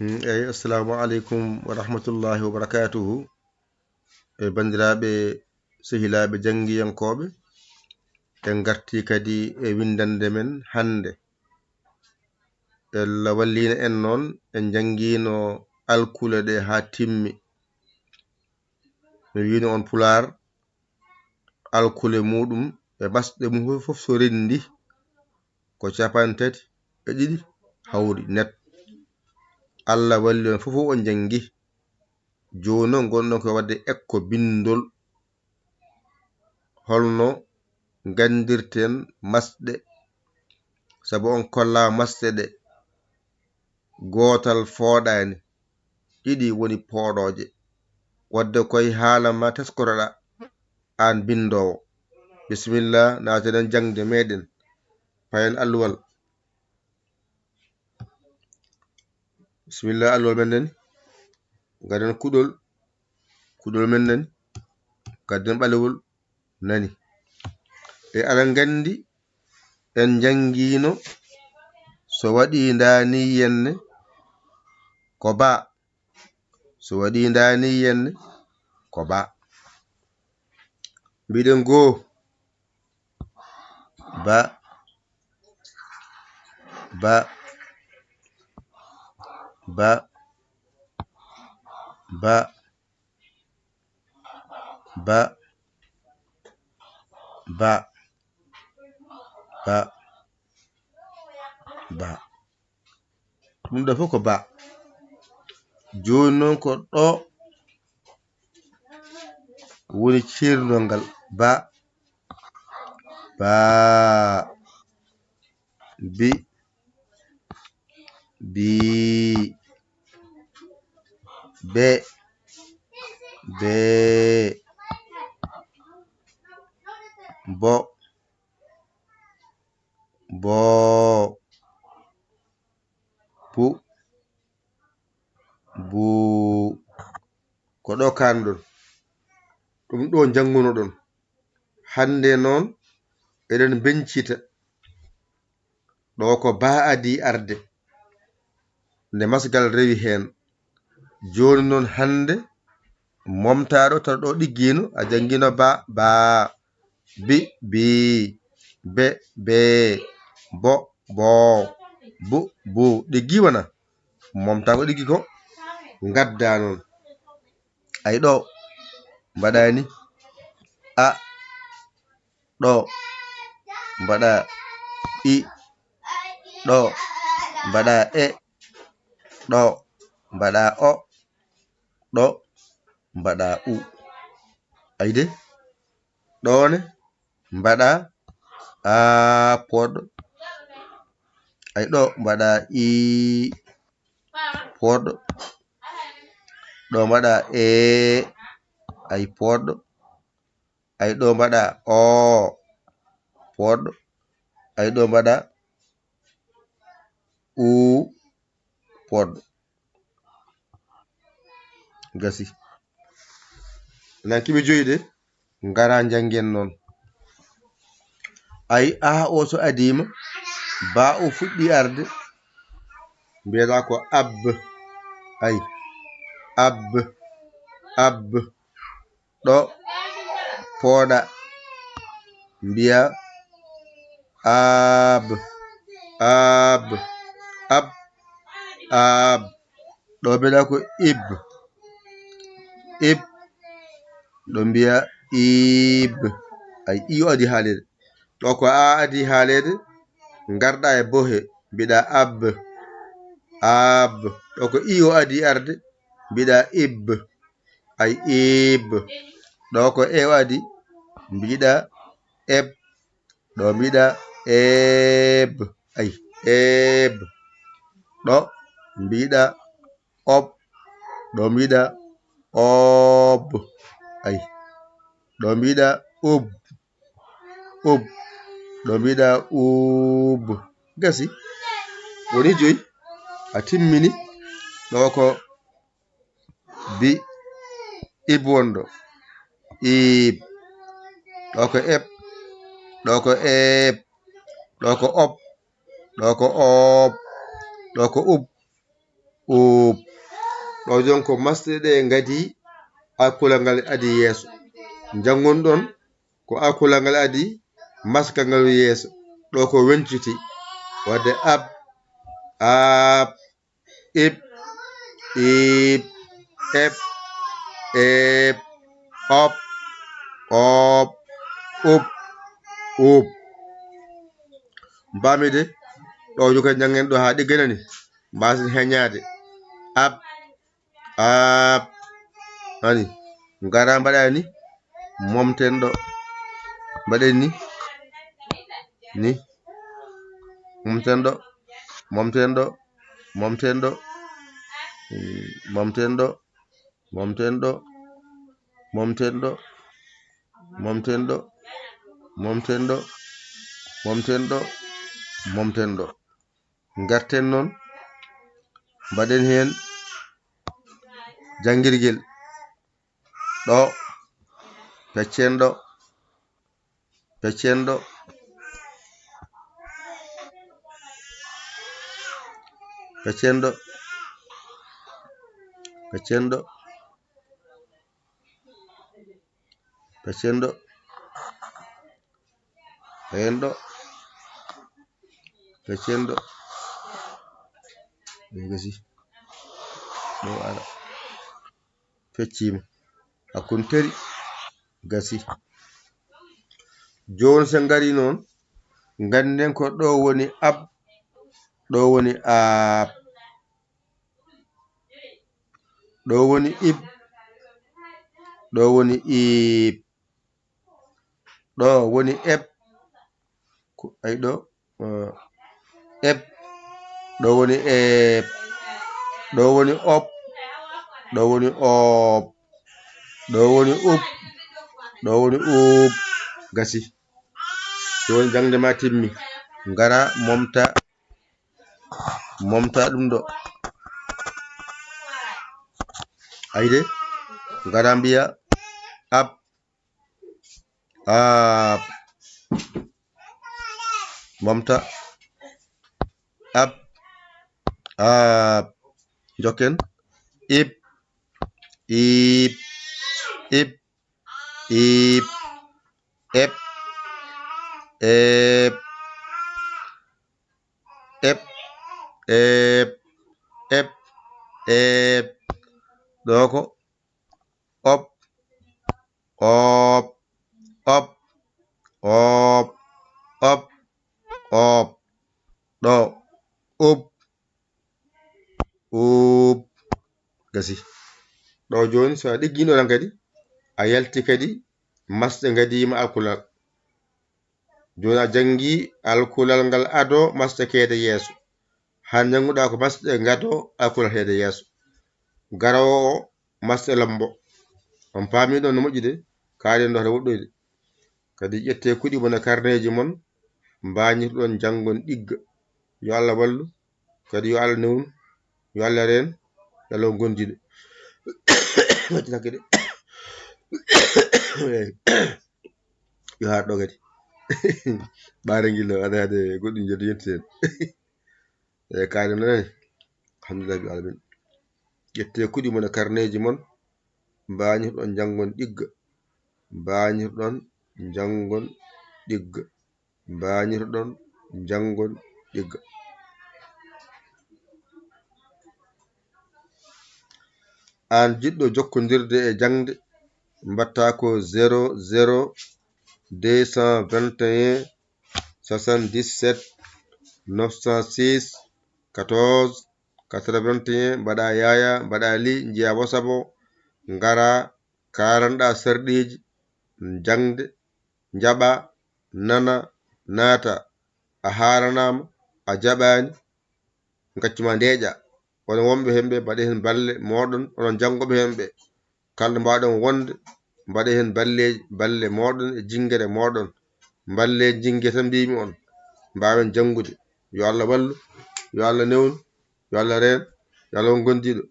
eyi assalamu aleykum wa rahmatullahi wa barakatuhu bandiraɓe sehilaɓe janggiyankoɓe en garti kadi e windande men hande Allah wallina en noon en jangguino alkule ɗe ha timmi mi wino on pular alkule muɗum e masɗe mum foof so rendi ko 32 hawri net Allah walli on fof on jangi joni noon gonɗon ko wadde ekko bindol holno gandirten masɗe sabu on kolla masɗe ɗe gotal fooɗani ɗiɗi woni pooɗoje wadde koye haala ma teskoroɗa an bindowo bisimillah naten jangde meɗen payen alluwal bisimillah alluwal men nani gaden kuɗol men nani gaden ɓalewol nani e aɗa gandi en jangino so waɗi dani yenne ko ba so waɗi dani yenne ko ba mbiɗen goo ba ba ba ba ba ba ba ba ɗum ɗo fof ko ba joni noon ko ɗo woni cirnongal ba ba bi bi be be bo bo bu bu ko ɗo kanɗon ɗum ɗo janguno ɗon hande noon eɗen bencita ɗo ko ba adi arde nde masgal rewi hen joni noon hande momtaɗo taw ɗo ɗiggino a jangguino ba ba bi bi be be bo bo bu bu ɗiggi wona momtago ɗiggi ko gadda noon ay ɗo mbaɗani a ɗo mbaɗa i ɗo mbaɗa e ɗo mbaɗa o ɗo mbaɗa u ayde ɗone mbaɗa a poɗɗo ay ɗo mbaɗa i poɗɗo ɗo mbaɗa e ay poɗɗo ay ɗo mbaɗa o poɗɗo ay ɗo mbaɗa u poɗɗo gasi lankiɓe joyi de ngara janggen noon ay a o so adima ba o fuɗɗi arde mbiyata ko ab ay ab ab ɗo pooɗa mbiya ab ab ab ab ɗo mbiɗa ko ib ib ɗo mbiya ib ay iyo adi haalede ɗo ko a adi haalede garɗa e bohe mbiɗa ab ab ɗo ko iyo adi arde mbiɗa ib ay ib ɗo ko e adi mbiɗa eb ɗo mbiɗa eb ay eb ɗo mbiɗa ob ɗo mbiɗa ob ay ɗo mbiɗa ub ub ɗo mbiɗa ub gasi woni joyi a timmini ɗo ko bi ib wonɗo ib ɗo ko eb ɗo ko eb ɗo ko ob ɗo ko ob ɗo ko ub up. ɗo jon ko masɗe ɗe ngadi alkulal ngal adi yeeso. Jangon ɗon ko alkulal ngal adi maska ngal yeeso. ɗo ko wenciti wadde ab, ab, ib, ib, eb, eb, op, op, up, up. Bamide ɗo joka jangen ɗo ha ɗigganani mbasin heñade ab, ab, ani ngara mbaɗani momten ɗo mbaɗen ni momten ɗo momten ɗo momten ɗo momten ɗo momten ɗo momten ɗo momten ɗo momten ɗo momten ɗo momten ɗo garten noon mbaɗen hen jangirgel ɗo peccen ɗo peccen ɗo peccen ɗo peccen ɗo peccen ɗo hen ɗo peccen ɗo gasi ɗo ara feccima hakkun teri gasi. Joni sen ngari noon ganden ko ɗo woni ab, ɗo woni ab, ɗo woni ib, ɗo woni ib, ɗo woni eb, ay ɗo eb, ɗo woni eb, ɗo woni op, ɗo woni op, ɗo woni up, ɗo woni up. Gasi joni jangde ma timmi ngara momta momta ɗum ɗo ayde ngara mbiya ab, ab, momta ab, ab, jokken ib, ib, ib, ib, eb, eb, eb, eb, eb, eb, ɗo ko op, op, op, op, op, op, ɗo up, up. Gasi ɗo joni so a ɗiggino ɗan kadi a yalti kadi masɗe gadima alkulal. Joni a jangi alkulal ngal ado masɗe keede yeeso. Han janguɗa ko masɗe gado alkulal heede yeeso. Garawo o masɗe lambo. On paami ɗon no moƴƴi de kaalen ɗo haɗa woɗɗoyde kadi ƴette kuɗi mon e karneji mon mbañirɗon jangon ɗigga. Yo Allah wallu kadi yo Allah newnu yo Allah reen yo Allah gondiɗo yo ha ɗo kadi ɓare gillo ada hade goɗɗum joddi yetti hen e kaalen nani alhamdulillah bi alamin. ƴette kuɗi mon e karneji mon mbañirɗon jangon ɗigga, mbañirɗon jangon ɗigga, mbañirɗon jangon ɗigga. An jiɗɗo jokkodirde e jangde mbatta ko 00 221 77 906 14 81 mbaɗa yaya mbaɗa li jiya wasabo ngara karanɗa sarɗiji jangde jaɓa nana naata a haranama a jaɓani gaccuma ndeeƴa. Onon wonɓe hemɓe mbaɗe hen balle moɗon, onon jangoɓe hemɓe kalɗo mbaɗon wonde mbaɗe hen balle moɗon e jingere moɗon balle jingue tan mbimi on mbawen jangude. Yo Allah wallu yo Allah newnu yo Allah reen yo Allah on gondiɗo